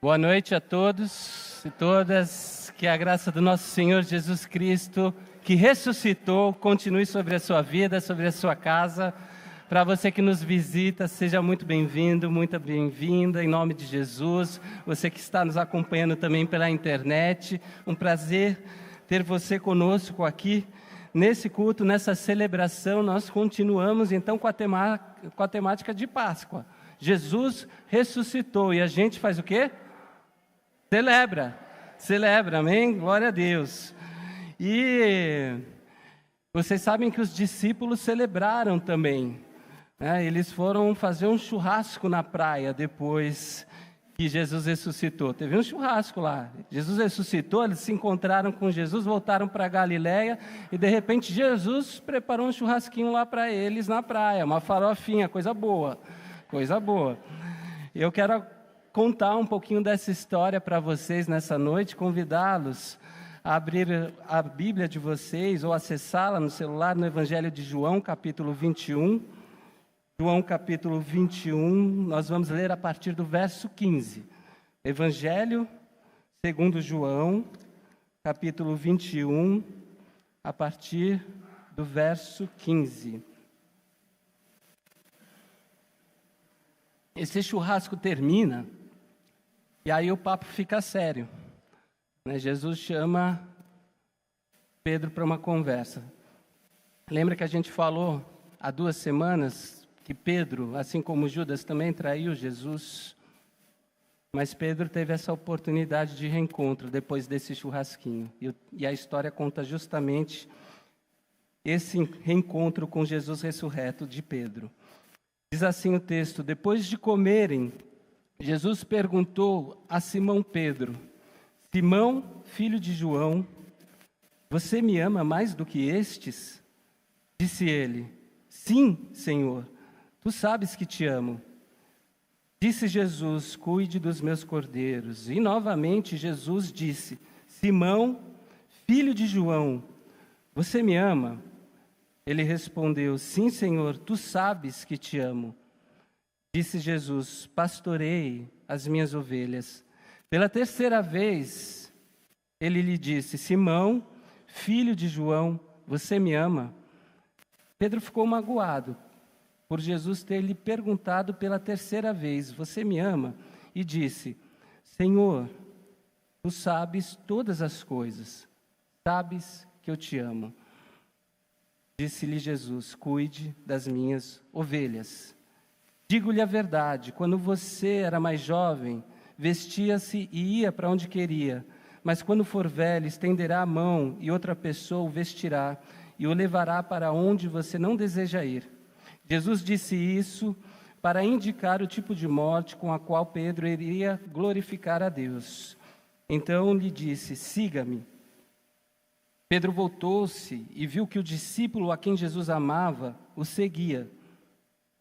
Boa noite a todos e todas, que a graça do nosso Senhor Jesus Cristo, que ressuscitou, continue sobre a sua vida, sobre a sua casa. Para você que nos visita, seja muito bem-vindo, muito bem-vinda, em nome de Jesus. Você que está nos acompanhando também pela internet, um prazer ter você conosco aqui. Nesse culto, nessa celebração, nós continuamos então com a temática de Páscoa. Jesus ressuscitou e a gente faz o quê? Celebra, amém? Glória a Deus. E vocês sabem que os discípulos celebraram também, né? Eles foram fazer um churrasco na praia depois que Jesus ressuscitou. Teve um churrasco lá. Jesus ressuscitou, eles se encontraram com Jesus, voltaram para Galiléia e de repente Jesus preparou um churrasquinho lá para eles na praia, uma farofinha, coisa boa. Eu quero contar um pouquinho dessa história para vocês nessa noite, convidá-los a abrir a Bíblia de vocês ou acessá-la no celular no Evangelho de João, capítulo 21. João, capítulo 21, nós vamos ler a partir do verso 15. Evangelho segundo João, capítulo 21, a partir do verso 15. Esse churrasco termina e aí o papo fica sério, né? Jesus chama Pedro para uma conversa. Lembra que a gente falou há 2 semanas que Pedro, assim como Judas, também traiu Jesus? Mas Pedro teve essa oportunidade de reencontro depois desse churrasquinho. E a história conta justamente esse reencontro com Jesus ressurreto de Pedro. Diz assim o texto: depois de comerem, Jesus perguntou a Simão Pedro: Simão, filho de João, você me ama mais do que estes? Disse ele: sim, Senhor, tu sabes que te amo. Disse Jesus: cuide dos meus cordeiros. E novamente Jesus disse: Simão, filho de João, você me ama? Ele respondeu: sim, Senhor, tu sabes que te amo. Disse Jesus: pastorei as minhas ovelhas. Pela 3ª vez, ele lhe disse: Simão, filho de João, você me ama? Pedro ficou magoado por Jesus ter lhe perguntado pela 3ª vez: você me ama? E disse: Senhor, tu sabes todas as coisas, sabes que eu te amo. Disse-lhe Jesus: cuide das minhas ovelhas. Digo-lhe a verdade, quando você era mais jovem, vestia-se e ia para onde queria, mas quando for velho, estenderá a mão e outra pessoa o vestirá e o levará para onde você não deseja ir. Jesus disse isso para indicar o tipo de morte com a qual Pedro iria glorificar a Deus. Então lhe disse: siga-me. Pedro voltou-se e viu que o discípulo a quem Jesus amava o seguia.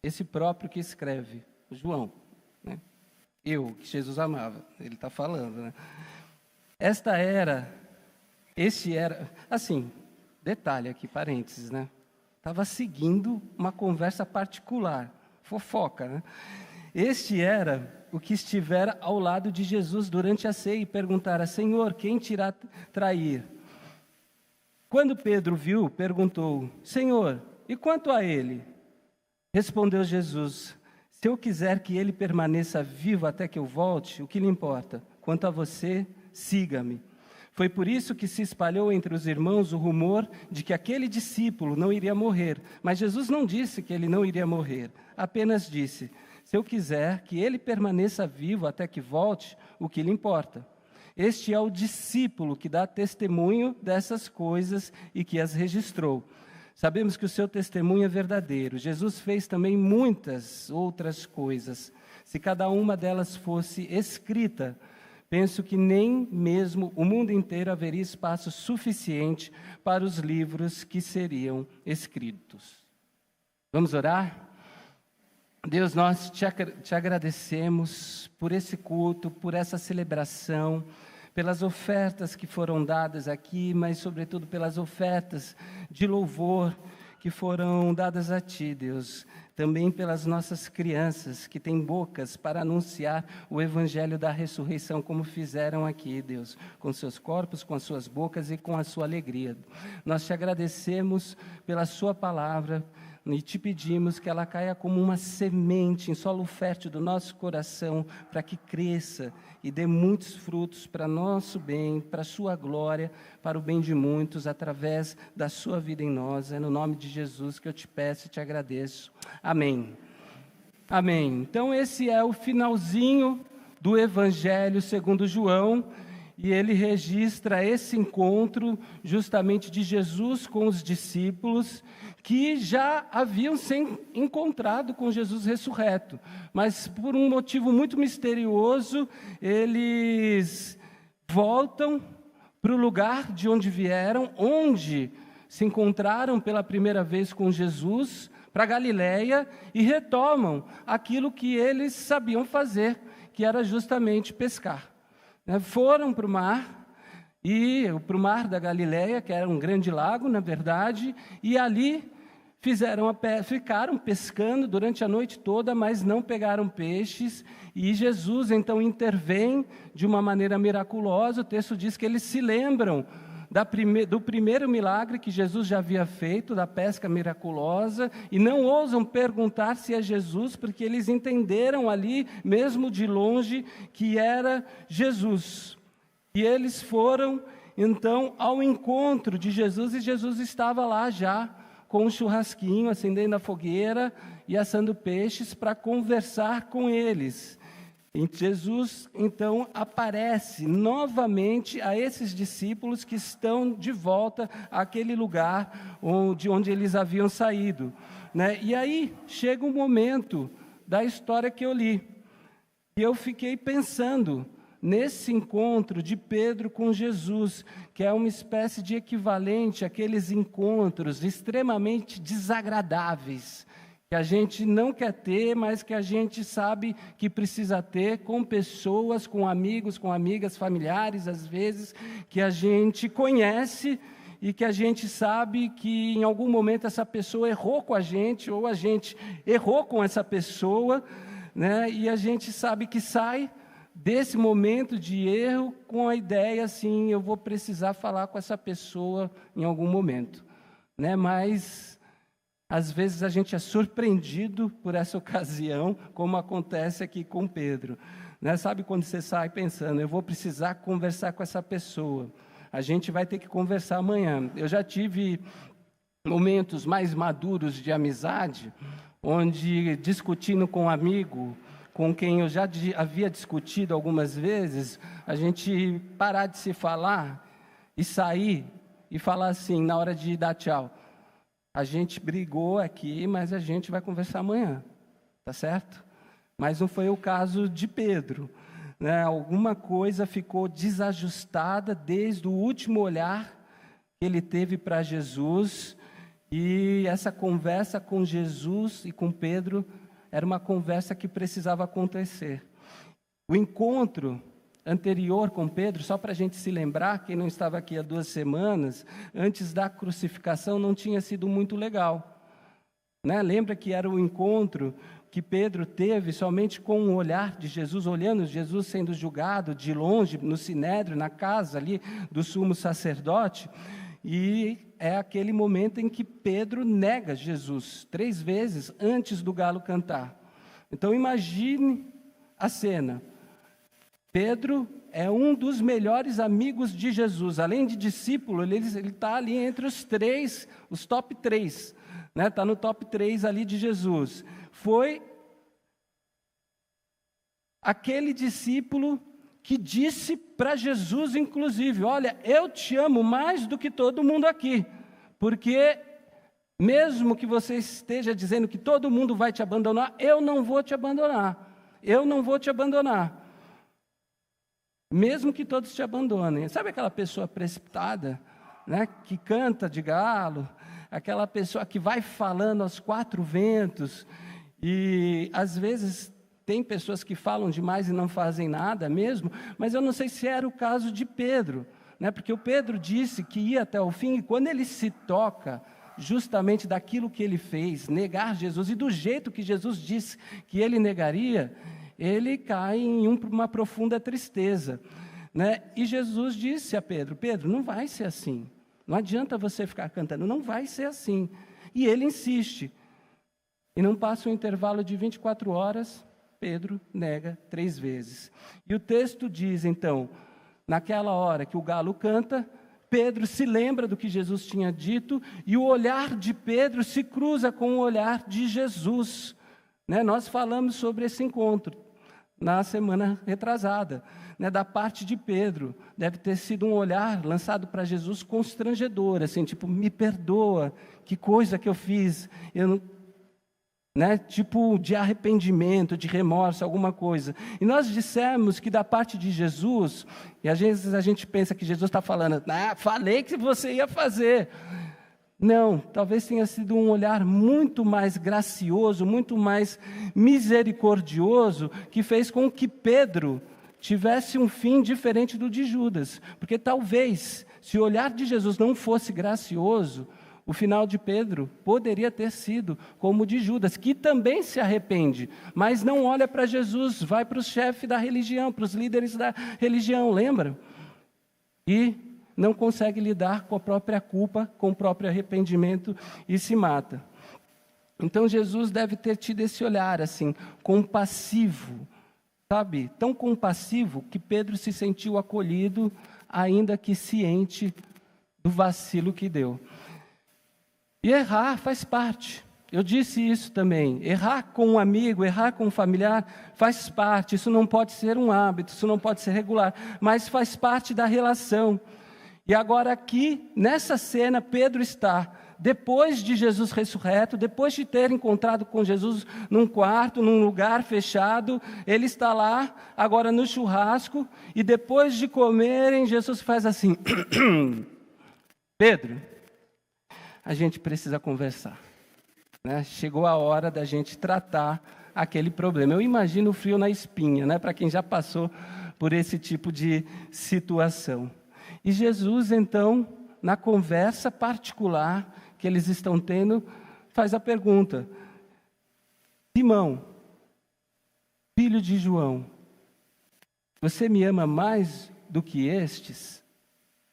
Esse próprio que escreve, João, né? Eu, que Jesus amava, ele está falando, né? Este era, assim, detalhe aqui, parênteses, né? Estava seguindo uma conversa particular, fofoca, né? Este era o que estivera ao lado de Jesus durante a ceia e perguntara: Senhor, quem te irá trair? Quando Pedro viu, perguntou: Senhor, e quanto a ele? Respondeu Jesus: se eu quiser que ele permaneça vivo até que eu volte, o que lhe importa? Quanto a você, siga-me. Foi por isso que se espalhou entre os irmãos o rumor de que aquele discípulo não iria morrer. Mas Jesus não disse que ele não iria morrer, apenas disse: se eu quiser que ele permaneça vivo até que volte, o que lhe importa? Este é o discípulo que dá testemunho dessas coisas e que as registrou. Sabemos que o seu testemunho é verdadeiro. Jesus fez também muitas outras coisas. Se cada uma delas fosse escrita, penso que nem mesmo o mundo inteiro haveria espaço suficiente para os livros que seriam escritos. Vamos orar? Deus, nós te agradecemos por esse culto, por essa celebração, pelas ofertas que foram dadas aqui, mas sobretudo pelas ofertas de louvor que foram dadas a Ti, Deus. também pelas nossas crianças, que têm bocas para anunciar o evangelho da ressurreição, como fizeram aqui, Deus, com seus corpos, com as suas bocas e com a sua alegria. Nós te agradecemos pela sua palavra e te pedimos que ela caia como uma semente em solo fértil do nosso coração, para que cresça e dê muitos frutos para nosso bem, para a sua glória, para o bem de muitos, através da sua vida em nós. É no nome de Jesus que eu te peço e te agradeço. Amém. Amém. Então esse é o finalzinho do Evangelho segundo João, e ele registra esse encontro justamente de Jesus com os discípulos, que já haviam se encontrado com Jesus ressurreto, mas por um motivo muito misterioso, eles voltam para o lugar de onde vieram, onde se encontraram pela primeira vez com Jesus, para Galiléia, e retomam aquilo que eles sabiam fazer, que era justamente pescar. Foram para o mar, e para o mar da Galiléia, que era um grande lago, na verdade, e ali ficaram pescando durante a noite toda, mas não pegaram peixes, e Jesus então intervém de uma maneira miraculosa. O texto diz que eles se lembram do primeiro milagre que Jesus já havia feito, da pesca miraculosa, e não ousam perguntar se é Jesus, porque eles entenderam ali, mesmo de longe, que era Jesus. E eles foram então ao encontro de Jesus, e Jesus estava lá já, com um churrasquinho, acendendo a fogueira e assando peixes para conversar com eles. E Jesus, então, aparece novamente a esses discípulos que estão de volta àquele lugar de onde eles haviam saído. E aí chega um momento da história que eu li, e eu fiquei pensando nesse encontro de Pedro com Jesus, que é uma espécie de equivalente àqueles encontros extremamente desagradáveis, que a gente não quer ter, mas que a gente sabe que precisa ter com pessoas, com amigos, com amigas, familiares, às vezes, que a gente conhece e que a gente sabe que em algum momento essa pessoa errou com a gente, ou a gente errou com essa pessoa, e a gente sabe que sai desse momento de erro com a ideia assim, eu vou precisar falar com essa pessoa em algum momento, mas às vezes a gente é surpreendido por essa ocasião, como acontece aqui com Pedro, sabe quando você sai pensando, eu vou precisar conversar com essa pessoa, a gente vai ter que conversar amanhã. Eu já tive momentos mais maduros de amizade, onde discutindo com um amigo, com quem eu já havia discutido algumas vezes, a gente parar de se falar e sair e falar assim, na hora de dar tchau, a gente brigou aqui, mas a gente vai conversar amanhã, tá certo? Mas não foi o caso de Pedro, alguma coisa ficou desajustada desde o último olhar que ele teve para Jesus, e essa conversa com Jesus e com Pedro era uma conversa que precisava acontecer. O encontro anterior com Pedro, só para a gente se lembrar, quem não estava aqui há 2 semanas, antes da crucificação, não tinha sido muito legal. Lembra que era o encontro que Pedro teve somente com o olhar de Jesus, olhando Jesus sendo julgado de longe, no sinédrio, na casa ali do sumo sacerdote, e é aquele momento em que Pedro nega Jesus 3 vezes antes do galo cantar. Então imagine a cena. Pedro é um dos melhores amigos de Jesus, além de discípulo, ele está ali entre os top 3, está no top 3 ali de Jesus. Foi aquele discípulo que disse para Jesus, inclusive, olha, eu te amo mais do que todo mundo aqui, porque mesmo que você esteja dizendo que todo mundo vai te abandonar, eu não vou te abandonar, mesmo que todos te abandonem. Sabe aquela pessoa precipitada, que canta de galo, aquela pessoa que vai falando aos 4 ventos, e às vezes tem pessoas que falam demais e não fazem nada mesmo, mas eu não sei se era o caso de Pedro, porque o Pedro disse que ia até o fim, e quando ele se toca, justamente daquilo que ele fez, negar Jesus, e do jeito que Jesus disse que ele negaria, ele cai em uma profunda tristeza, né? E Jesus disse a Pedro: Pedro, não vai ser assim, não adianta você ficar cantando, não vai ser assim. E ele insiste, e não passa um intervalo de 24 horas, Pedro nega 3 vezes. E o texto diz, então, naquela hora que o galo canta, Pedro se lembra do que Jesus tinha dito, e o olhar de Pedro se cruza com o olhar de Jesus, né? Nós falamos sobre esse encontro na semana retrasada, né? Da parte de Pedro, deve ter sido um olhar lançado para Jesus constrangedor, assim, tipo, me perdoa, que coisa que eu fiz, eu não... né? Tipo de arrependimento, de remorso, alguma coisa. E nós dissemos que da parte de Jesus, e às vezes a gente pensa que Jesus está falando, falei que você ia fazer. Não, talvez tenha sido um olhar muito mais gracioso, muito mais misericordioso, que fez com que Pedro tivesse um fim diferente do de Judas. Porque talvez, se o olhar de Jesus não fosse gracioso, o final de Pedro poderia ter sido como o de Judas, que também se arrepende, mas não olha para Jesus, vai para o chefe da religião, para os líderes da religião, lembra? E não consegue lidar com a própria culpa, com o próprio arrependimento e se mata. Então Jesus deve ter tido esse olhar assim, compassivo, sabe? Tão compassivo que Pedro se sentiu acolhido, ainda que ciente do vacilo que deu. E errar faz parte. Eu disse isso também. Errar com um amigo, errar com um familiar, faz parte. Isso não pode ser um hábito, isso não pode ser regular, mas faz parte da relação. E agora aqui, nessa cena, Pedro está, depois de Jesus ressurreto, depois de ter encontrado com Jesus num quarto, num lugar fechado, ele está lá, agora no churrasco, e depois de comerem, Jesus faz assim, Pedro, a gente precisa conversar, né? Chegou a hora da gente tratar aquele problema. Eu imagino o frio na espinha, né? Para quem já passou por esse tipo de situação. E Jesus, então, na conversa particular que eles estão tendo, faz a pergunta: Simão, filho de João, você me ama mais do que estes?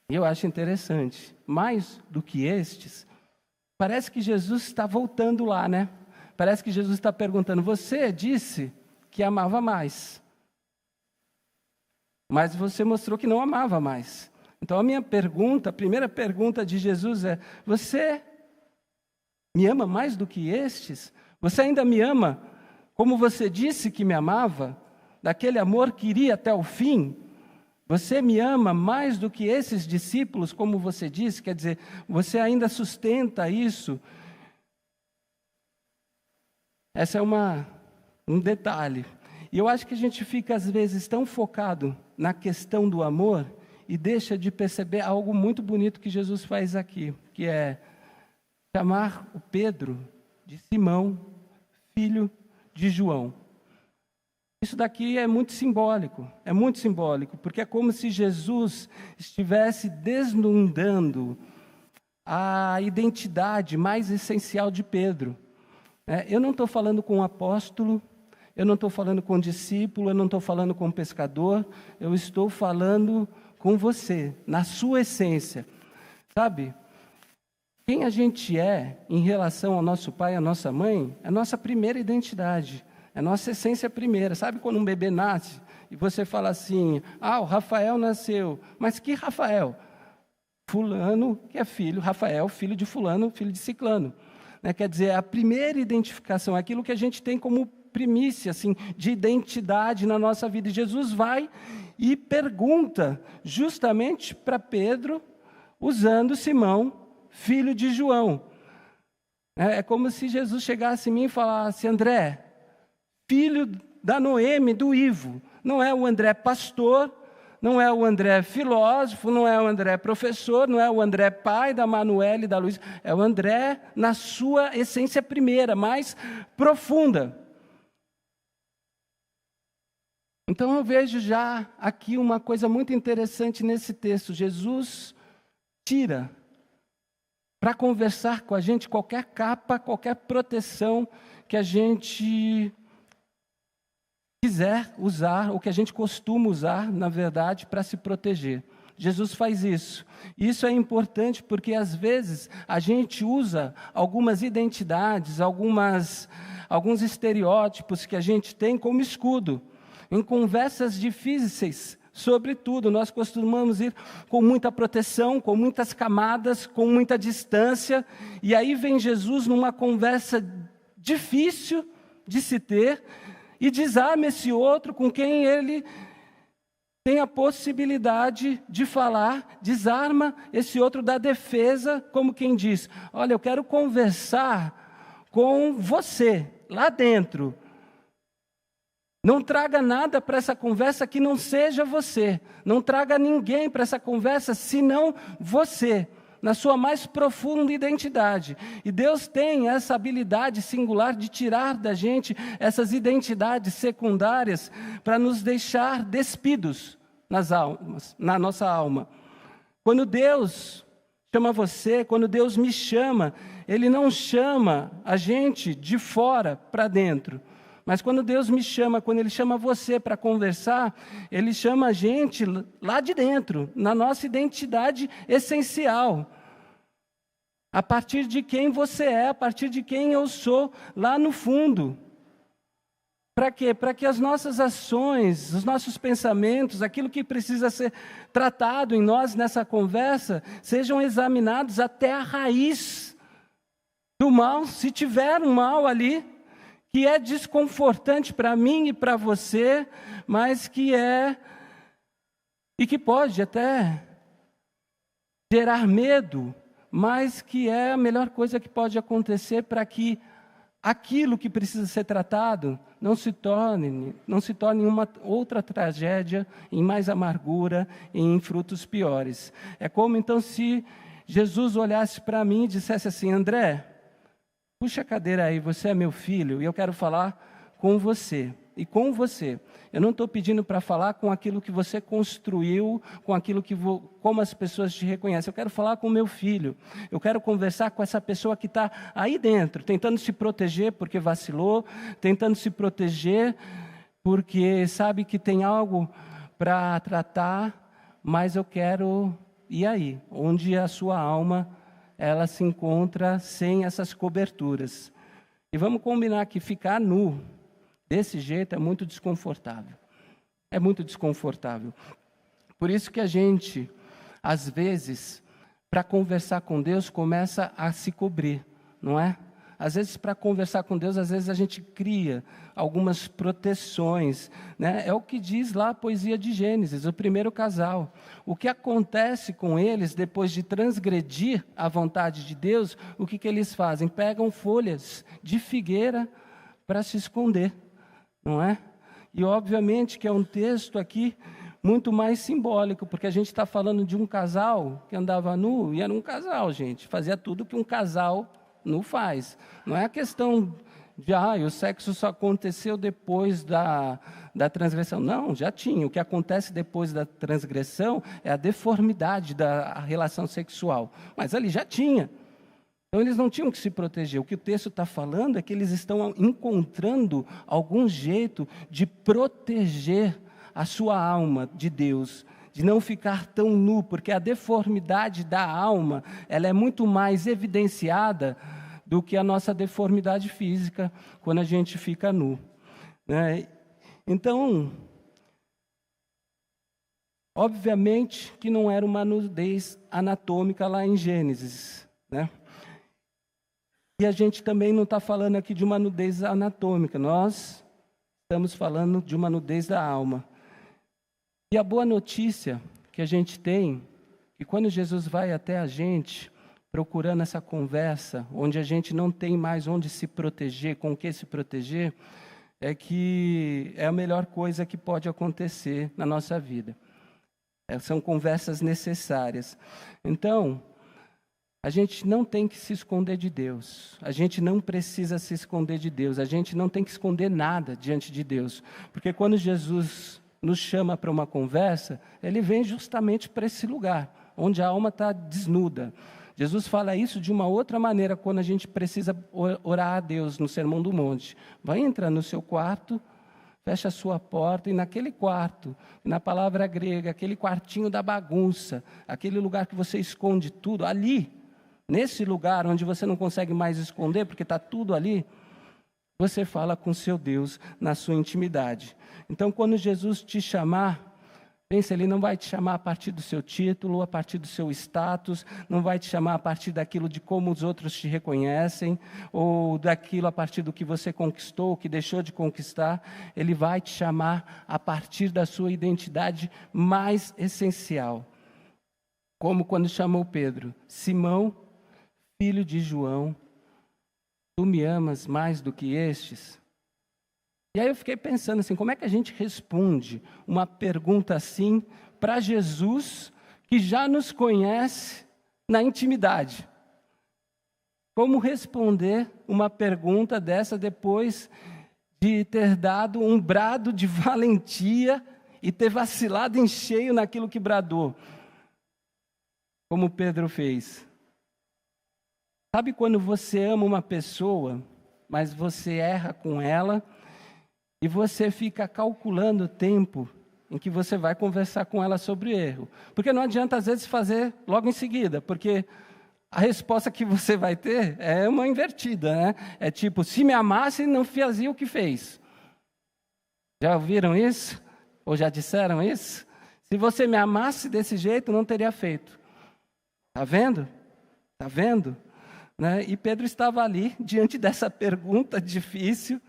E eu acho interessante, mais do que estes. Parece que Jesus está voltando lá, né? Parece que Jesus está perguntando: você disse que amava mais, mas você mostrou que não amava mais. Então a minha pergunta, a primeira pergunta de Jesus é: você me ama mais do que estes? Você ainda me ama como você disse que me amava? Daquele amor que iria até o fim? Você me ama mais do que esses discípulos, como você disse? Quer dizer, você ainda sustenta isso? Essa é um detalhe. E eu acho que a gente fica, às vezes, tão focado na questão do amor e deixa de perceber algo muito bonito que Jesus faz aqui, que é chamar o Pedro de Simão, filho de João. Isso daqui é muito simbólico, porque é como se Jesus estivesse desnudando a identidade mais essencial de Pedro. Eu não estou falando com um apóstolo, eu não estou falando com um discípulo, eu não estou falando com um pescador, eu estou falando com você, na sua essência. Sabe, quem a gente é em relação ao nosso pai e à nossa mãe, é a nossa primeira identidade. É a nossa essência primeira. Sabe quando um bebê nasce e você fala assim: o Rafael nasceu. Mas que Rafael? Fulano, que é filho, Rafael, filho de fulano, filho de ciclano. Quer dizer, a primeira identificação, aquilo que a gente tem como primícia, assim, de identidade na nossa vida. E Jesus vai e pergunta justamente para Pedro, usando Simão, filho de João. É como se Jesus chegasse em mim e falasse: André, filho da Noemi, do Ivo. Não é o André pastor, não é o André filósofo, não é o André professor, não é o André pai da Manuela e da Luísa. É o André na sua essência primeira, mais profunda. Então eu vejo já aqui uma coisa muito interessante nesse texto. Jesus tira para conversar com a gente, qualquer capa, qualquer proteção que a gente quiser usar, ou que a gente costuma usar, na verdade, para se proteger. Jesus faz isso. Isso é importante porque, às vezes, a gente usa algumas identidades, alguns estereótipos que a gente tem como escudo. Em conversas difíceis, sobretudo, nós costumamos ir com muita proteção, com muitas camadas, com muita distância, e aí vem Jesus numa conversa difícil de se ter, e desarma esse outro com quem ele tem a possibilidade de falar, desarma esse outro da defesa, como quem diz, olha, eu quero conversar com você, lá dentro. Não traga nada para essa conversa que não seja você. Não traga ninguém para essa conversa senão você, na sua mais profunda identidade. E Deus tem essa habilidade singular de tirar da gente essas identidades secundárias para nos deixar despidos na nossa alma. Quando Deus chama você, quando Deus me chama, Ele não chama a gente de fora para dentro. Mas quando Deus me chama, quando Ele chama você para conversar, Ele chama a gente lá de dentro, na nossa identidade essencial. A partir de quem você é, a partir de quem eu sou, lá no fundo. Para quê? Para que as nossas ações, os nossos pensamentos, aquilo que precisa ser tratado em nós nessa conversa, sejam examinados até a raiz do mal, se tiver um mal ali, que é desconfortante para mim e para você, mas que pode até gerar medo, mas que é a melhor coisa que pode acontecer para que aquilo que precisa ser tratado não se torne uma outra tragédia, em mais amargura, em frutos piores. É como então se Jesus olhasse para mim e dissesse assim, André, puxa a cadeira aí, você é meu filho, e eu quero falar com você. E com você. Eu não estou pedindo para falar com aquilo que você construiu, com aquilo como as pessoas te reconhecem. Eu quero falar com o meu filho. Eu quero conversar com essa pessoa que está aí dentro, tentando se proteger porque vacilou, tentando se proteger porque sabe que tem algo para tratar, mas eu quero, e aí? Onde a sua alma ela se encontra sem essas coberturas. E vamos combinar que ficar nu desse jeito é muito desconfortável. É muito desconfortável. Por isso que a gente, às vezes, para conversar com Deus, começa a se cobrir, não é? Às vezes, para conversar com Deus, às vezes a gente cria algumas proteções, né? É o que diz lá a poesia de Gênesis, o primeiro casal. O que acontece com eles depois de transgredir a vontade de Deus, o que eles fazem? Pegam folhas de figueira para se esconder, não é? E obviamente que é um texto aqui muito mais simbólico, porque a gente está falando de um casal que andava nu, e era um casal, gente, fazia tudo que um casal nu faz. Não é a questão de, o sexo só aconteceu depois da transgressão. Não, já tinha. O que acontece depois da transgressão é a deformidade da relação sexual. Mas ali já tinha. Então, eles não tinham que se proteger. O que o texto está falando é que eles estão encontrando algum jeito de proteger a sua alma de Deus, de não ficar tão nu, porque a deformidade da alma, ela é muito mais evidenciada do que a nossa deformidade física, quando a gente fica nu, né? Então, obviamente que não era uma nudez anatômica lá em Gênesis, né? E a gente também não está falando aqui de uma nudez anatômica, nós estamos falando de uma nudez da alma. E a boa notícia que a gente tem, que quando Jesus vai até a gente, procurando essa conversa, onde a gente não tem mais onde se proteger, com o que se proteger, é que é a melhor coisa que pode acontecer na nossa vida. São conversas necessárias. Então, a gente não tem que se esconder de Deus, a gente não precisa se esconder de Deus, a gente não tem que esconder nada diante de Deus, porque quando Jesus nos chama para uma conversa, Ele vem justamente para esse lugar, onde a alma está desnuda. Jesus fala isso de uma outra maneira quando a gente precisa orar a Deus no Sermão do Monte. Vai entrar no seu quarto, fecha a sua porta, e naquele quarto, na palavra grega, aquele quartinho da bagunça, aquele lugar que você esconde tudo, ali, nesse lugar onde você não consegue mais esconder, porque está tudo ali, você fala com seu Deus na sua intimidade. Então, quando Jesus te chamar, pensa, Ele não vai te chamar a partir do seu título, a partir do seu status, não vai te chamar a partir daquilo de como os outros te reconhecem, ou daquilo a partir do que você conquistou, que deixou de conquistar. Ele vai te chamar a partir da sua identidade mais essencial. Como quando chamou Pedro: Simão, filho de João, tu me amas mais do que estes? E aí eu fiquei pensando assim, como é que a gente responde uma pergunta assim para Jesus, que já nos conhece na intimidade? Como responder uma pergunta dessa depois de ter dado um brado de valentia e ter vacilado em cheio naquilo que bradou, como Pedro fez? Sabe quando você ama uma pessoa, mas você erra com ela, e você fica calculando o tempo em que você vai conversar com ela sobre o erro? Porque não adianta, às vezes, fazer logo em seguida, porque a resposta que você vai ter é uma invertida, né? É tipo, se me amasse, não fazia o que fez. Já ouviram isso? Ou já disseram isso? Se você me amasse desse jeito, não teria feito. Está vendo? Está vendo? Né? E Pedro estava ali, diante dessa pergunta difícil,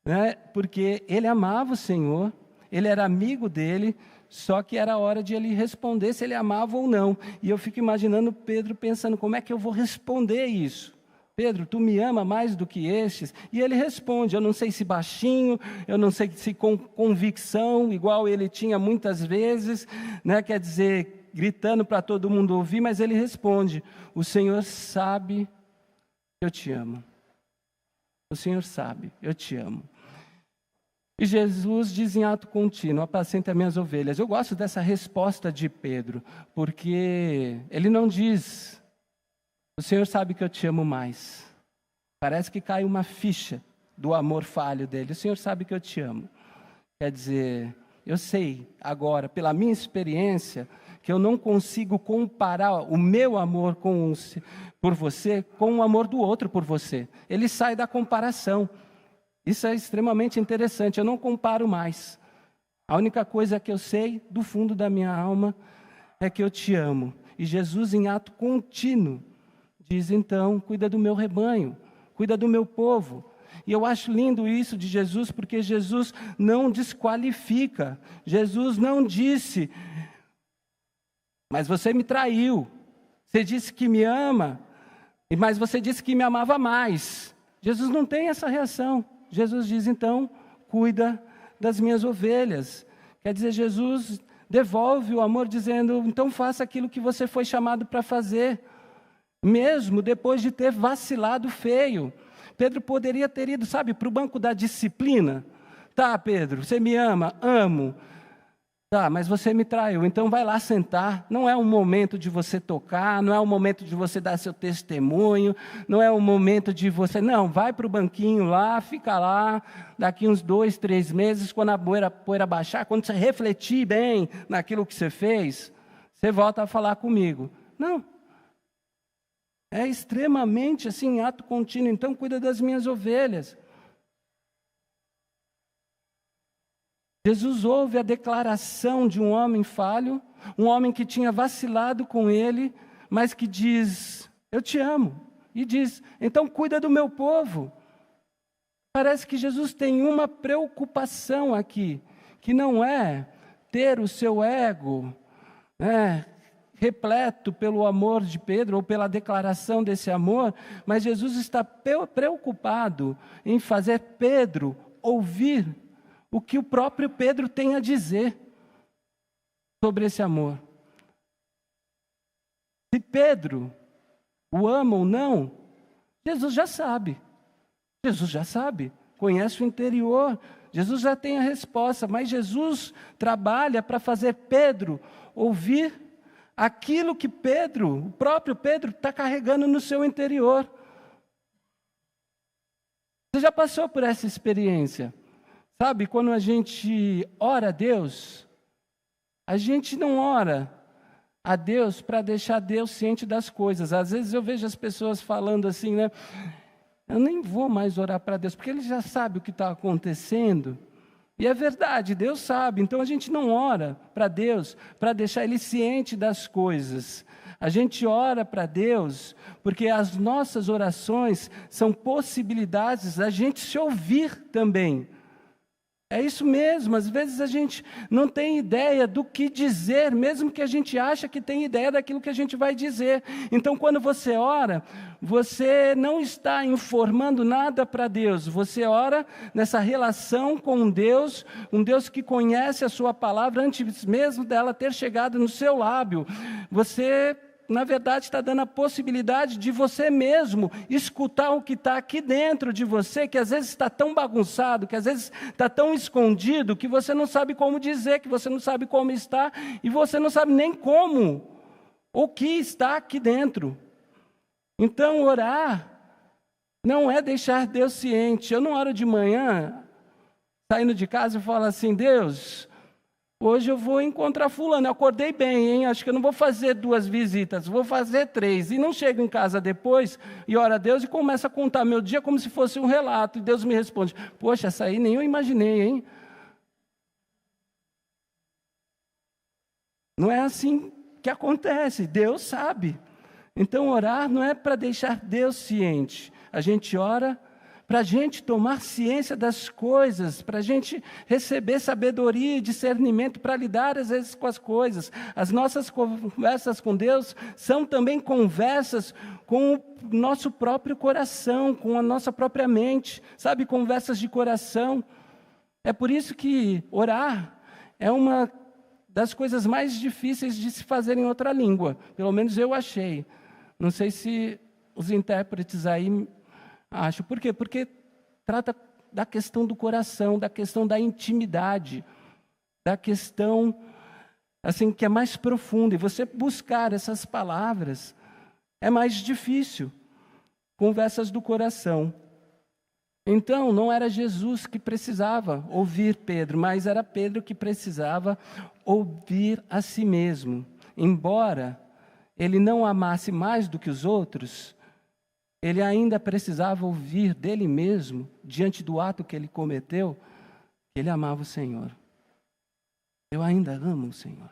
né? Porque ele amava o Senhor, ele era amigo dele, só que era hora de ele responder se ele amava ou não. E eu fico imaginando Pedro pensando, como é que eu vou responder isso? Pedro, tu me ama mais do que estes? E ele responde, eu não sei se baixinho, eu não sei se com convicção, igual ele tinha muitas vezes, né? Quer dizer, gritando para todo mundo ouvir, mas ele responde: o Senhor sabe que eu te amo. O Senhor sabe, eu te amo. E Jesus diz em ato contínuo: apacenta minhas ovelhas. Eu gosto dessa resposta de Pedro, porque ele não diz: o Senhor sabe que eu te amo mais. Parece que cai uma ficha do amor falho dele. O Senhor sabe que eu te amo. Quer dizer, eu sei agora, pela minha experiência, que eu não consigo comparar o meu amor por você com o amor do outro por você. Ele sai da comparação. Isso é extremamente interessante, eu não comparo mais. A única coisa que eu sei, do fundo da minha alma, é que eu te amo. E Jesus, em ato contínuo, diz então, cuida do meu rebanho, cuida do meu povo. E eu acho lindo isso de Jesus, porque Jesus não desqualifica. Jesus não disse, mas você me traiu. Você disse que me ama, mas você disse que me amava mais. Jesus não tem essa reação. Jesus diz, então, cuida das minhas ovelhas. Quer dizer, Jesus devolve o amor dizendo, então faça aquilo que você foi chamado para fazer, mesmo depois de ter vacilado feio. Pedro poderia ter ido, sabe, para o banco da disciplina. Tá, Pedro, você me ama? Amo. Tá, mas você me traiu, então vai lá sentar. Não é o momento de você tocar, não é o momento de você dar seu testemunho, não é o momento de você... Não, vai para o banquinho lá, fica lá, daqui uns 2, 3 meses, quando a poeira baixar, quando você refletir bem naquilo que você fez, você volta a falar comigo. Não. É extremamente assim, ato contínuo. Então, cuida das minhas ovelhas. Jesus ouve a declaração de um homem falho, um homem que tinha vacilado com ele, mas que diz, eu te amo. E diz, então cuida do meu povo. Parece que Jesus tem uma preocupação aqui, que não é ter o seu ego, né, repleto pelo amor de Pedro, ou pela declaração desse amor, mas Jesus está preocupado em fazer Pedro ouvir o que o próprio Pedro tem a dizer sobre esse amor. Se Pedro o ama ou não, Jesus já sabe. Jesus já sabe, conhece o interior. Jesus já tem a resposta, mas Jesus trabalha para fazer Pedro ouvir aquilo que o próprio Pedro, está carregando no seu interior. Você já passou por essa experiência? Sabe, quando a gente ora a Deus, a gente não ora a Deus para deixar Deus ciente das coisas. Às vezes eu vejo as pessoas falando assim, né? Eu nem vou mais orar para Deus, porque Ele já sabe o que está acontecendo. E é verdade, Deus sabe. Então a gente não ora para Deus para deixar Ele ciente das coisas. A gente ora para Deus porque as nossas orações são possibilidades da gente se ouvir também. É isso mesmo, às vezes a gente não tem ideia do que dizer, mesmo que a gente acha que tem ideia daquilo que a gente vai dizer. Então, quando você ora, você não está informando nada para Deus, você ora nessa relação com um Deus que conhece a sua palavra antes mesmo dela ter chegado no seu lábio. Você, na verdade, está dando a possibilidade de você mesmo escutar o que está aqui dentro de você, que às vezes está tão bagunçado, que às vezes está tão escondido, que você não sabe como dizer, que você não sabe como está, e você não sabe nem como, o que está aqui dentro. Então, orar não é deixar Deus ciente. Eu não oro de manhã, saindo de casa, e falo assim, Deus, hoje eu vou encontrar fulano, eu acordei bem, hein? Acho que eu não vou fazer 2 visitas, vou fazer 3. E não chego em casa depois e oro a Deus e começo a contar meu dia como se fosse um relato. E Deus me responde, poxa, essa aí nem eu imaginei, hein? Não é assim que acontece, Deus sabe. Então orar não é para deixar Deus ciente. A gente ora para a gente tomar ciência das coisas, para a gente receber sabedoria e discernimento para lidar às vezes com as coisas. As nossas conversas com Deus são também conversas com o nosso próprio coração, com a nossa própria mente, sabe, conversas de coração. É por isso que orar é uma das coisas mais difíceis de se fazer em outra língua, pelo menos eu achei. Não sei se os intérpretes aí acham. Por quê? Porque trata da questão do coração, da questão da intimidade, da questão assim, que é mais profunda. E você buscar essas palavras é mais difícil. Conversas do coração. Então, não era Jesus que precisava ouvir Pedro, mas era Pedro que precisava ouvir a si mesmo. Embora ele não amasse mais do que os outros, ele ainda precisava ouvir dele mesmo, diante do ato que ele cometeu, que ele amava o Senhor. Eu ainda amo o Senhor.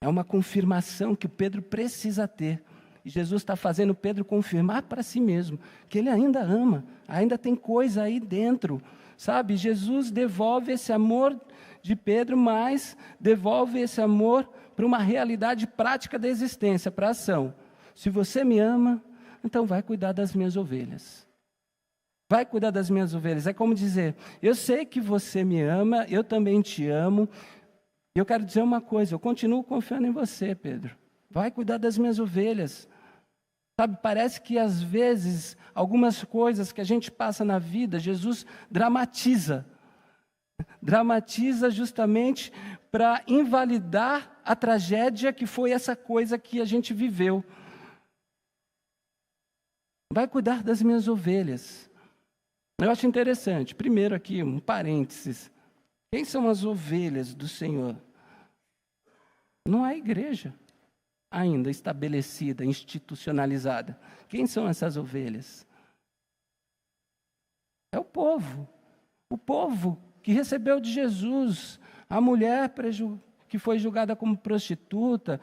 É uma confirmação que Pedro precisa ter. E Jesus está fazendo Pedro confirmar para si mesmo que ele ainda ama, ainda tem coisa aí dentro. Sabe, Jesus devolve esse amor de Pedro, mas devolve esse amor para uma realidade prática da existência, para a ação. Se você me ama, então vai cuidar das minhas ovelhas. Vai cuidar das minhas ovelhas. É como dizer, eu sei que você me ama, eu também te amo. E eu quero dizer uma coisa, eu continuo confiando em você, Pedro. Vai cuidar das minhas ovelhas. Sabe, parece que às vezes, algumas coisas que a gente passa na vida, Jesus dramatiza. Dramatiza justamente para invalidar a tragédia que foi essa coisa que a gente viveu. Vai cuidar das minhas ovelhas. Eu acho interessante, primeiro aqui, um parênteses. Quem são as ovelhas do Senhor? Não há igreja ainda estabelecida, institucionalizada. Quem são essas ovelhas? É o povo que recebeu de Jesus, a mulher que foi julgada como prostituta,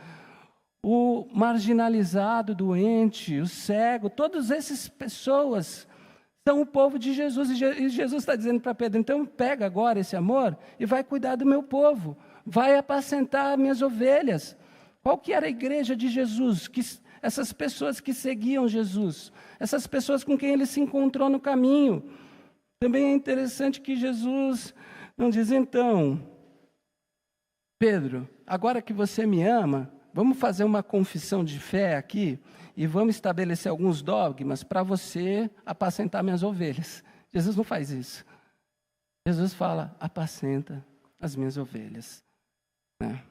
o marginalizado, doente, o cego, todas essas pessoas são o povo de Jesus. E Jesus está dizendo para Pedro, então pega agora esse amor e vai cuidar do meu povo, vai apacentar minhas ovelhas. Qual que era a igreja de Jesus? Essas pessoas que seguiam Jesus, essas pessoas com quem ele se encontrou no caminho. Também é interessante que Jesus não diz, então, Pedro, agora que você me ama, vamos fazer uma confissão de fé aqui e vamos estabelecer alguns dogmas para você apacentar minhas ovelhas. Jesus não faz isso. Jesus fala, apacenta as minhas ovelhas. Né?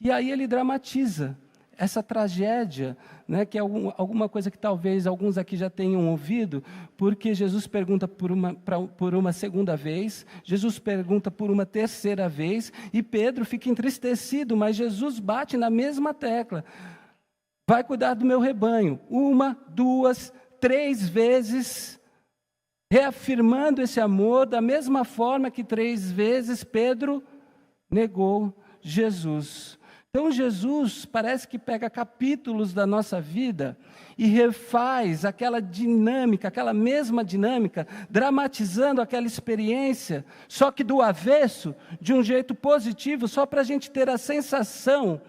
E aí ele dramatiza essa tragédia, né, que é alguma coisa que talvez alguns aqui já tenham ouvido, porque Jesus pergunta por uma segunda vez, Jesus pergunta por uma terceira vez, e Pedro fica entristecido, mas Jesus bate na mesma tecla. Vai cuidar do meu rebanho. 1, 2, 3 vezes, reafirmando esse amor, da mesma forma que 3 vezes Pedro negou Jesus. Então, Jesus parece que pega capítulos da nossa vida e refaz aquela dinâmica, aquela mesma dinâmica, dramatizando aquela experiência, só que do avesso, de um jeito positivo, só para a gente ter a sensação,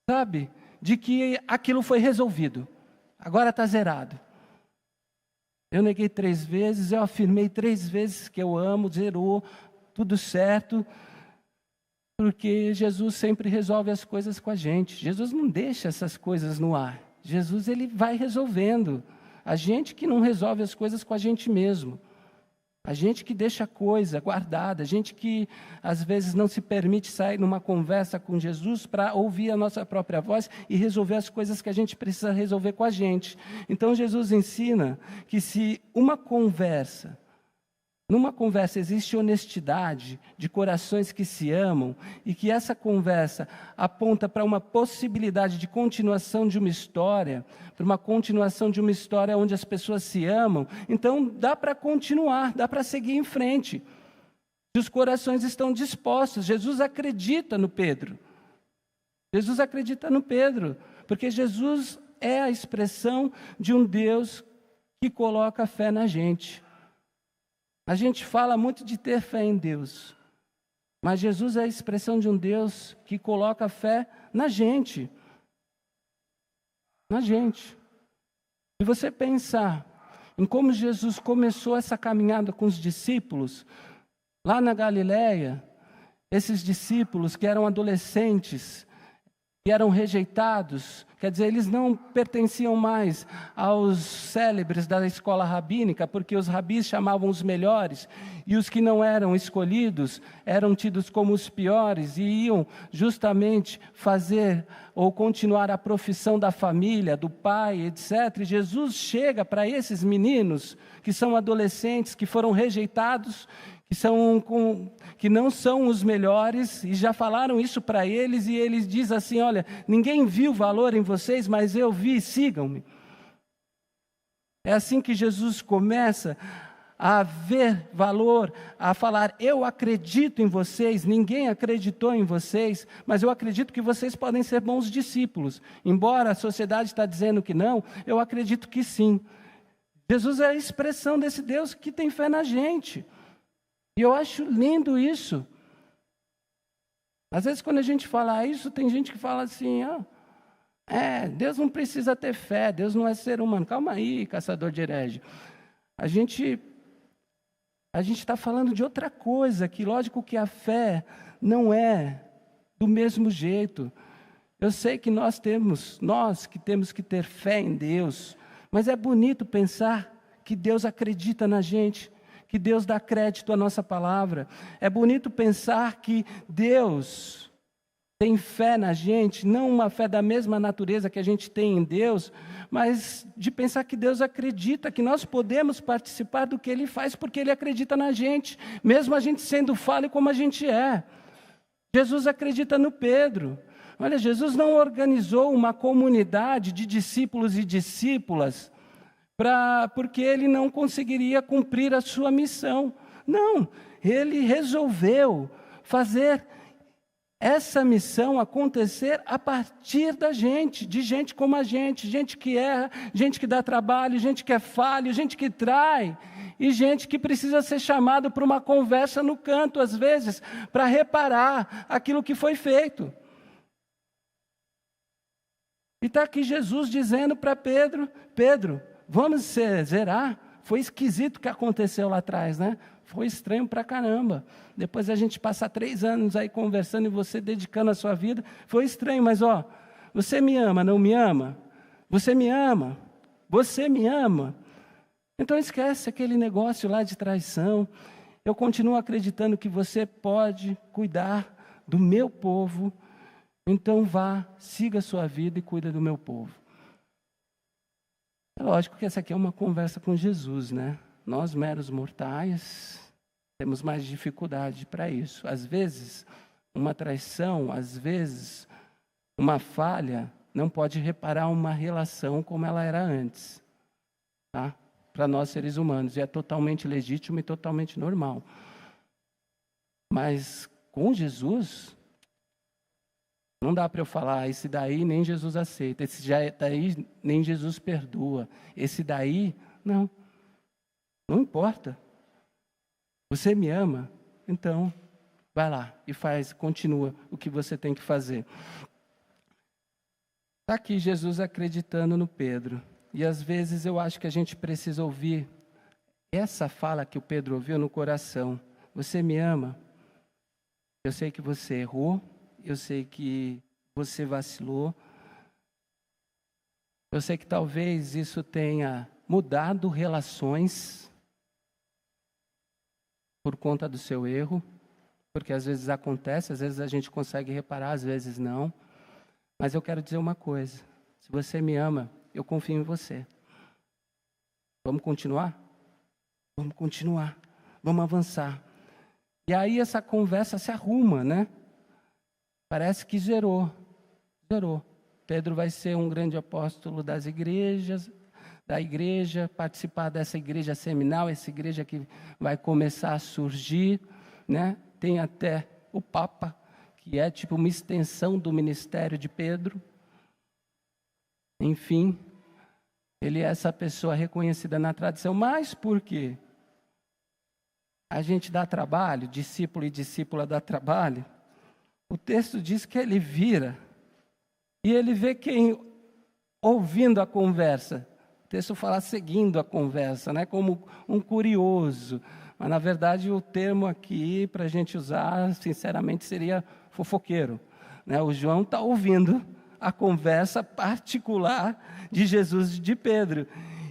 sabe, de que aquilo foi resolvido. Agora está zerado. Eu neguei 3 vezes, eu afirmei 3 vezes que eu amo, zerou, tudo certo. Porque Jesus sempre resolve as coisas com a gente. Jesus não deixa essas coisas no ar. Jesus, ele vai resolvendo. A gente que não resolve as coisas com a gente mesmo. A gente que deixa a coisa guardada. A gente que, às vezes, não se permite sair numa conversa com Jesus para ouvir a nossa própria voz e resolver as coisas que a gente precisa resolver com a gente. Então, Jesus ensina que se numa conversa existe honestidade de corações que se amam e que essa conversa aponta para uma possibilidade de continuação de uma história, para uma continuação de uma história onde as pessoas se amam, então dá para continuar, dá para seguir em frente. Se os corações estão dispostos, Jesus acredita no Pedro. Jesus acredita no Pedro, porque Jesus é a expressão de um Deus que coloca fé na gente. A gente fala muito de ter fé em Deus, mas Jesus é a expressão de um Deus que coloca fé na gente. Na gente. Se você pensar em como Jesus começou essa caminhada com os discípulos, lá na Galileia, esses discípulos que eram adolescentes, que eram rejeitados, quer dizer, eles não pertenciam mais aos célebres da escola rabínica, porque os rabis chamavam os melhores, e os que não eram escolhidos eram tidos como os piores, e iam justamente fazer ou continuar a profissão da família, do pai, etc. E Jesus chega para esses meninos, que são adolescentes, que foram rejeitados, que não são os melhores, e já falaram isso para eles, e eles dizem assim, olha, ninguém viu valor em vocês, mas eu vi, sigam-me. É assim que Jesus começa a ver valor, a falar, eu acredito em vocês, ninguém acreditou em vocês, mas eu acredito que vocês podem ser bons discípulos. Embora a sociedade está dizendo que não, eu acredito que sim. Jesus é a expressão desse Deus que tem fé na gente. E eu acho lindo isso. Às vezes, quando a gente fala isso, tem gente que fala assim, Deus não precisa ter fé, Deus não é ser humano. Calma aí, caçador de herege. A gente está falando de outra coisa, que lógico que a fé não é do mesmo jeito. Eu sei que nós que temos que ter fé em Deus, mas é bonito pensar que Deus acredita na gente, que Deus dá crédito à nossa palavra. É bonito pensar que Deus tem fé na gente, não uma fé da mesma natureza que a gente tem em Deus, mas de pensar que Deus acredita, que nós podemos participar do que Ele faz, porque Ele acredita na gente, mesmo a gente sendo falho como a gente é. Jesus acredita no Pedro. Olha, Jesus não organizou uma comunidade de discípulos e discípulas, porque ele não conseguiria cumprir a sua missão. Não, ele resolveu fazer essa missão acontecer a partir da gente, de gente como a gente que erra, gente que dá trabalho, gente que é falho, gente que trai, e gente que precisa ser chamada para uma conversa no canto, às vezes, para reparar aquilo que foi feito. E está aqui Jesus dizendo para Pedro, vamos zerar? Foi esquisito o que aconteceu lá atrás, né? Foi estranho pra caramba. Depois a gente passar 3 anos aí conversando e você dedicando a sua vida, foi estranho, mas você me ama, não me ama? Você me ama? Você me ama? Então esquece aquele negócio lá de traição. Eu continuo acreditando que você pode cuidar do meu povo. Então vá, siga a sua vida e cuida do meu povo. É lógico que essa aqui é uma conversa com Jesus, né? Nós, meros mortais, temos mais dificuldade para isso. Às vezes, uma traição, às vezes, uma falha, não pode reparar uma relação como ela era antes, tá? Para nós seres humanos, e é totalmente legítimo e totalmente normal. Mas com Jesus, não dá para eu falar, esse daí nem Jesus aceita, esse daí nem Jesus perdoa, esse daí, não importa. Você me ama, então vai lá e continua o que você tem que fazer. Está aqui Jesus acreditando no Pedro. E às vezes eu acho que a gente precisa ouvir essa fala que o Pedro ouviu no coração. Você me ama? Eu sei que você errou, eu sei que você vacilou. Eu sei que talvez isso tenha mudado relações por conta do seu erro, porque às vezes acontece, às vezes a gente consegue reparar, às vezes não. Mas eu quero dizer uma coisa: se você me ama, eu confio em você. Vamos continuar? Vamos continuar, vamos avançar. E aí essa conversa se arruma, né? Parece que zerou. Pedro vai ser um grande apóstolo das igrejas, da igreja, participar dessa igreja seminal, essa igreja que vai começar a surgir, né? Tem até o Papa, que é tipo uma extensão do ministério de Pedro. Enfim, ele é essa pessoa reconhecida na tradição. Mas por quê? A gente dá trabalho, discípulo e discípula dá trabalho. O texto diz que ele vira e ele vê quem ouvindo a conversa. O texto fala seguindo a conversa, né? Como um curioso. Mas, na verdade, o termo aqui, para a gente usar, sinceramente, seria fofoqueiro, né? O João está ouvindo a conversa particular de Jesus e de Pedro.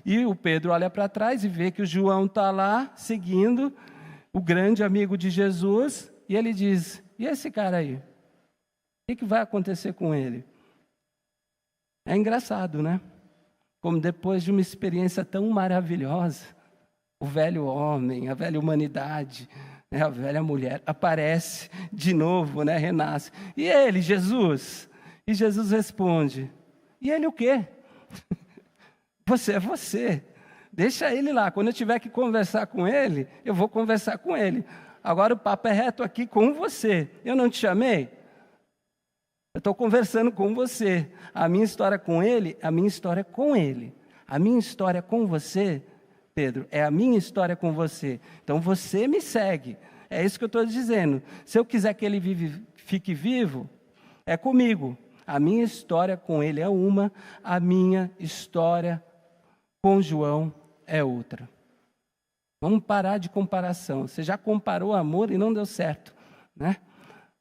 E o Pedro olha para trás e vê que o João está lá, seguindo o grande amigo de Jesus, e ele diz: e esse cara aí? O que vai acontecer com ele? É engraçado, né? Como depois de uma experiência tão maravilhosa, o velho homem, a velha humanidade, né, a velha mulher, aparece de novo, né, renasce. E ele, Jesus? E Jesus responde: e ele o quê? Você é você. Deixa ele lá. Quando eu tiver que conversar com ele, eu vou conversar com ele. Agora o papo é reto aqui com você. Eu não te chamei? Eu estou conversando com você. A minha história com ele, a minha história com ele. A minha história com você, Pedro, é a minha história com você. Então você me segue. É isso que eu estou dizendo. Se eu quiser que ele fique vivo, é comigo. A minha história com ele é uma, a minha história com João é outra. Vamos parar de comparação. Você já comparou amor e não deu certo, né?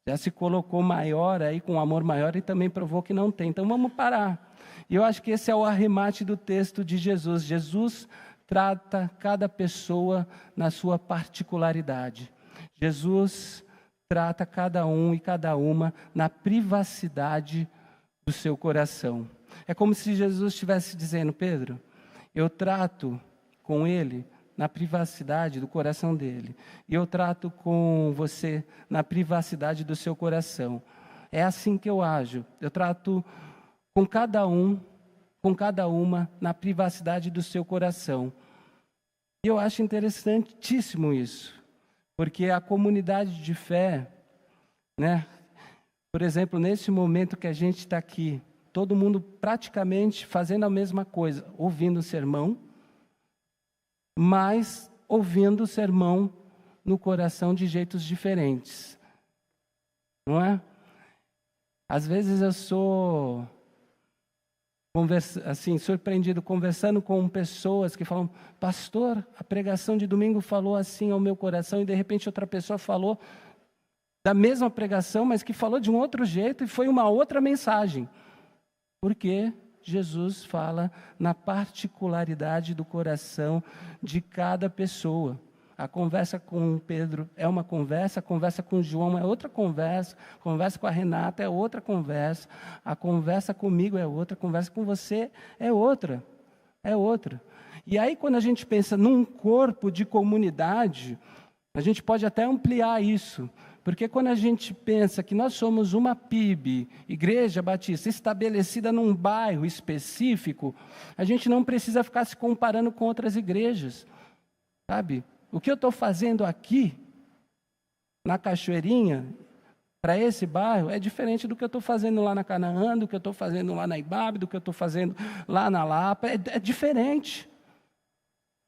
Já se colocou maior aí, com amor maior, e também provou que não tem. Então vamos parar. E eu acho que esse é o arremate do texto de Jesus. Jesus trata cada pessoa na sua particularidade. Jesus trata cada um e cada uma na privacidade do seu coração. É como se Jesus estivesse dizendo: Pedro, eu trato com ele na privacidade do coração dele. E eu trato com você na privacidade do seu coração. É assim que eu ajo. Eu trato com cada um, com cada uma, na privacidade do seu coração. E eu acho interessantíssimo isso. Porque a comunidade de fé, né? Por exemplo, nesse momento que a gente está aqui, todo mundo praticamente fazendo a mesma coisa, ouvindo o sermão, mas ouvindo o sermão no coração de jeitos diferentes. Não é? Às vezes eu sou surpreendido conversando com pessoas que falam: pastor, a pregação de domingo falou assim ao meu coração, e de repente outra pessoa falou da mesma pregação, mas que falou de um outro jeito e foi uma outra mensagem. Porque Jesus fala na particularidade do coração de cada pessoa. A conversa com Pedro é uma conversa, a conversa com João é outra conversa, a conversa com a Renata é outra conversa, a conversa comigo é outra, a conversa com você é outra. É outra. E aí, quando a gente pensa num corpo de comunidade, a gente pode até ampliar isso. Porque quando a gente pensa que nós somos uma PIB, Igreja Batista, estabelecida num bairro específico, a gente não precisa ficar se comparando com outras igrejas, sabe? O que eu estou fazendo aqui, na Cachoeirinha, para esse bairro, é diferente do que eu estou fazendo lá na Canaã, do que eu estou fazendo lá na Ibabe, do que eu estou fazendo lá na Lapa. É diferente.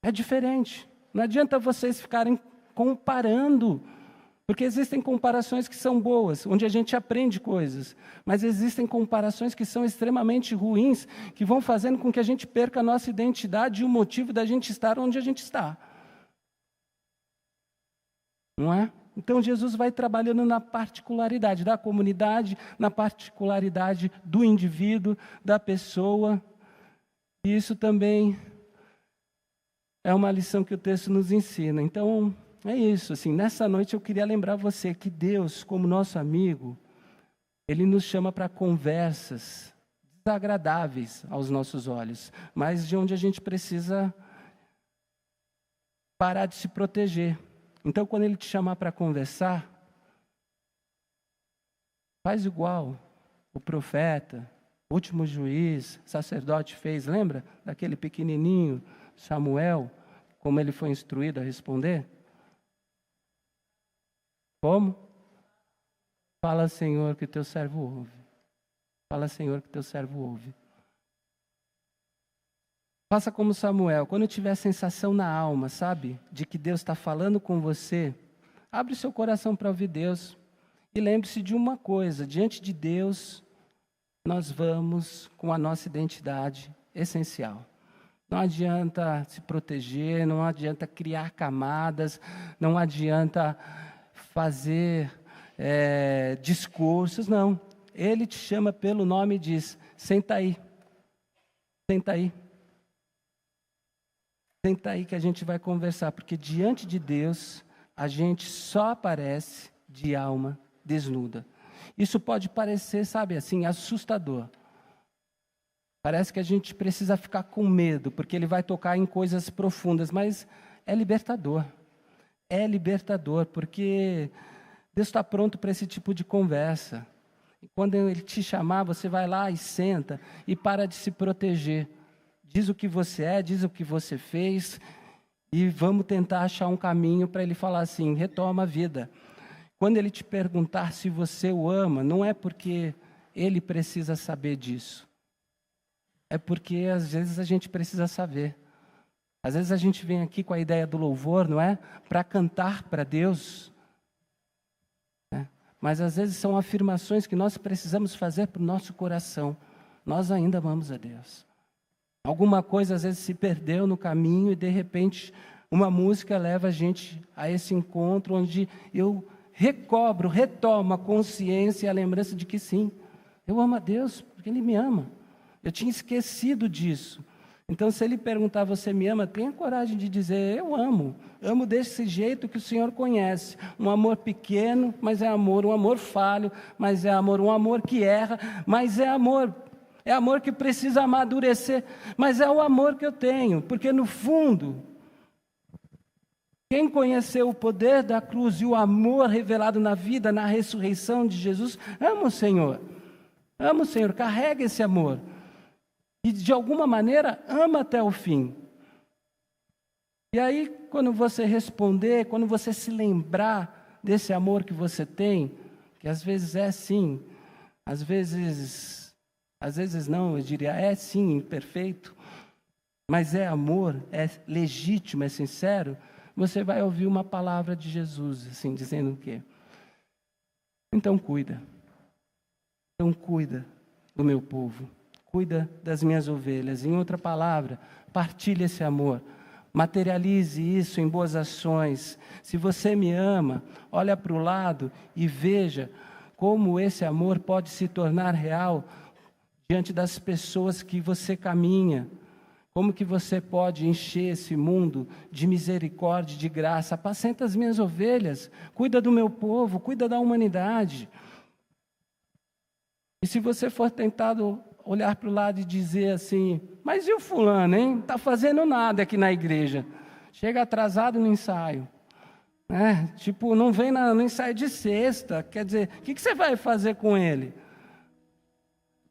É diferente. Não adianta vocês ficarem comparando. Porque existem comparações que são boas, onde a gente aprende coisas, mas existem comparações que são extremamente ruins, que vão fazendo com que a gente perca a nossa identidade e o motivo da gente estar onde a gente está. Não é? Então Jesus vai trabalhando na particularidade da comunidade, na particularidade do indivíduo, da pessoa, e isso também é uma lição que o texto nos ensina. Então, é isso, assim, nessa noite eu queria lembrar você que Deus, como nosso amigo, Ele nos chama para conversas desagradáveis aos nossos olhos, mas de onde a gente precisa parar de se proteger. Então, quando Ele te chamar para conversar, faz igual o profeta, o último juiz, sacerdote fez, lembra? Daquele pequenininho, Samuel, como ele foi instruído a responder? Como? Fala, Senhor, que teu servo ouve. Fala, Senhor, que teu servo ouve. Faça como Samuel, quando tiver a sensação na alma, sabe, de que Deus está falando com você, abre o seu coração para ouvir Deus. E lembre-se de uma coisa, diante de Deus, nós vamos com a nossa identidade essencial. Não adianta se proteger, não adianta criar camadas, não adianta fazer discursos, não. Ele te chama pelo nome e diz, senta aí, senta aí. Senta aí que a gente vai conversar, porque diante de Deus, a gente só aparece de alma desnuda. Isso pode parecer, sabe, assim, assustador. Parece que a gente precisa ficar com medo, porque Ele vai tocar em coisas profundas, mas é libertador. É libertador, porque Deus está pronto para esse tipo de conversa. E quando Ele te chamar, você vai lá e senta e para de se proteger. Diz o que você é, diz o que você fez e vamos tentar achar um caminho para Ele falar assim, retoma a vida. Quando Ele te perguntar se você o ama, não é porque Ele precisa saber disso. É porque às vezes a gente precisa saber. Às vezes a gente vem aqui com a ideia do louvor, não é? Para cantar para Deus. Mas às vezes são afirmações que nós precisamos fazer para o nosso coração. Nós ainda amamos a Deus. Alguma coisa às vezes se perdeu no caminho e de repente uma música leva a gente a esse encontro onde eu retomo a consciência e a lembrança de que sim, eu amo a Deus porque Ele me ama. Eu tinha esquecido disso. Então, se Ele perguntar, você me ama? Tenha coragem de dizer, eu amo. Amo desse jeito que o Senhor conhece. Um amor pequeno, mas é amor. Um amor falho, mas é amor. Um amor que erra, mas é amor. É amor que precisa amadurecer, mas é o amor que eu tenho. Porque, no fundo, quem conheceu o poder da cruz e o amor revelado na vida, na ressurreição de Jesus, ama o Senhor. Ama o Senhor, carrega esse amor. E, de alguma maneira, ama até o fim. E aí, quando você responder, quando você se lembrar desse amor que você tem, que às vezes é sim, às vezes não, eu diria, é sim, imperfeito, mas é amor, é legítimo, é sincero, você vai ouvir uma palavra de Jesus, assim, dizendo o quê? Então cuida do meu povo. Cuida das minhas ovelhas. Em outra palavra, partilhe esse amor. Materialize isso em boas ações. Se você me ama, olha para o lado e veja como esse amor pode se tornar real diante das pessoas que você caminha. Como que você pode encher esse mundo de misericórdia, de graça? Apacenta as minhas ovelhas, cuida do meu povo, cuida da humanidade. E se você for tentado olhar para o lado e dizer assim, mas e o fulano, hein? Não está fazendo nada aqui na igreja. Chega atrasado no ensaio. Tipo, não vem no ensaio de sexta. Quer dizer, o que você vai fazer com ele?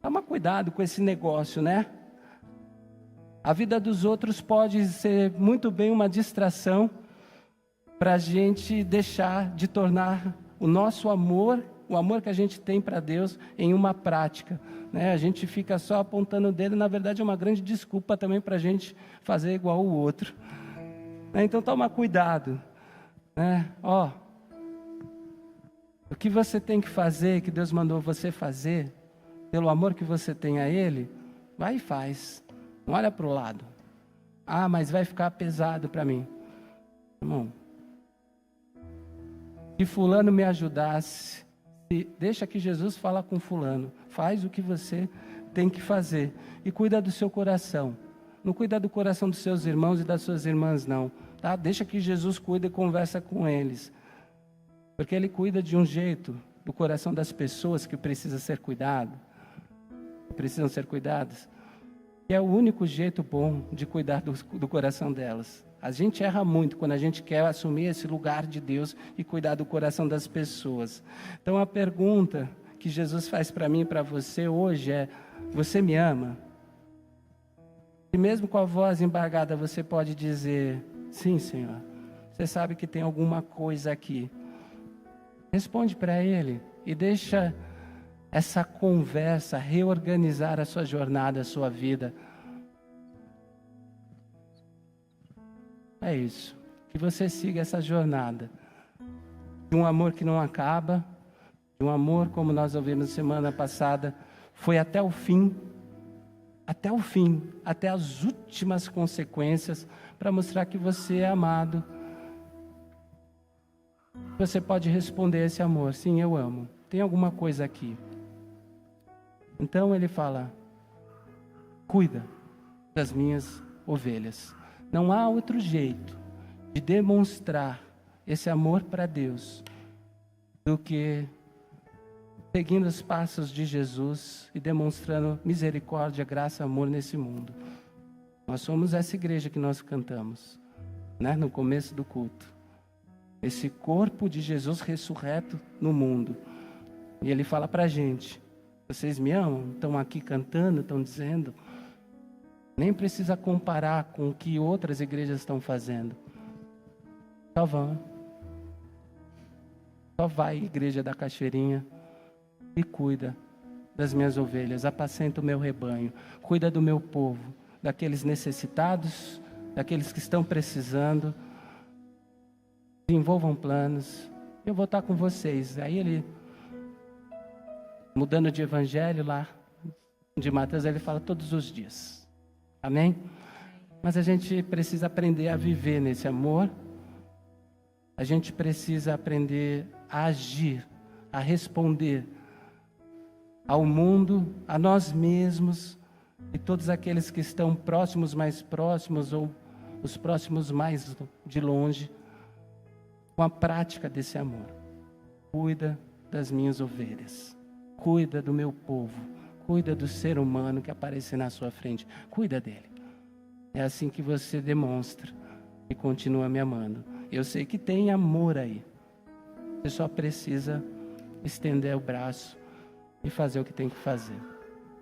Toma cuidado com esse negócio, né? A vida dos outros pode ser muito bem uma distração para a gente deixar de tornar o nosso amor, o amor que a gente tem para Deus, em uma prática. A gente fica só apontando o dedo, na verdade é uma grande desculpa também para a gente fazer igual o outro. Então toma cuidado. O que você tem que fazer, que Deus mandou você fazer, pelo amor que você tem a Ele, vai e faz. Não olha para o lado. Mas vai ficar pesado para mim. Irmão, se fulano me ajudasse, deixa que Jesus fala com fulano. Faz o que você tem que fazer. E cuida do seu coração. Não cuida do coração dos seus irmãos e das suas irmãs, não. Tá? Deixa que Jesus cuida e conversa com eles. Porque Ele cuida de um jeito do coração das pessoas que precisam ser cuidadas. E é o único jeito bom de cuidar do coração delas. A gente erra muito quando a gente quer assumir esse lugar de Deus e cuidar do coração das pessoas. Então a pergunta que Jesus faz para mim e para você hoje é: você me ama? E mesmo com a voz embargada você pode dizer: sim, Senhor. Você sabe que tem alguma coisa aqui. Responde para Ele e deixa essa conversa reorganizar a sua jornada, a sua vida. É isso. Que você siga essa jornada de um amor que não acaba, de um amor, como nós ouvimos semana passada, foi até o fim, até as últimas consequências, para mostrar que você é amado. Você pode responder esse amor: sim, eu amo. Tem alguma coisa aqui. Então Ele fala: cuida das minhas ovelhas. Não há outro jeito de demonstrar esse amor para Deus do que seguindo os passos de Jesus e demonstrando misericórdia, graça, amor nesse mundo. Nós somos essa igreja que nós cantamos, no começo do culto. Esse corpo de Jesus ressurreto no mundo. E Ele fala para a gente: vocês me amam? Estão aqui cantando, estão dizendo. Nem precisa comparar com o que outras igrejas estão fazendo. Só vão. Só vai, igreja da Cachoeirinha, e cuida das minhas ovelhas, apacenta o meu rebanho, cuida do meu povo, daqueles necessitados, daqueles que estão precisando. Desenvolvam planos. Eu vou estar com vocês. Aí Ele, mudando de evangelho lá, de Mateus, Ele fala todos os dias. Amém? Mas a gente precisa aprender a viver nesse amor. A gente precisa aprender a agir, a responder ao mundo, a nós mesmos e todos aqueles que estão próximos, mais próximos, ou os próximos mais de longe, com a prática desse amor. Cuida das minhas ovelhas, cuida do meu povo, cuida do ser humano que aparecer na sua frente, cuida dele. É assim que você demonstra e continua me amando. Eu sei que tem amor aí. Você só precisa estender o braço e fazer o que tem que fazer.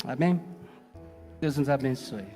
Amém? Deus nos abençoe.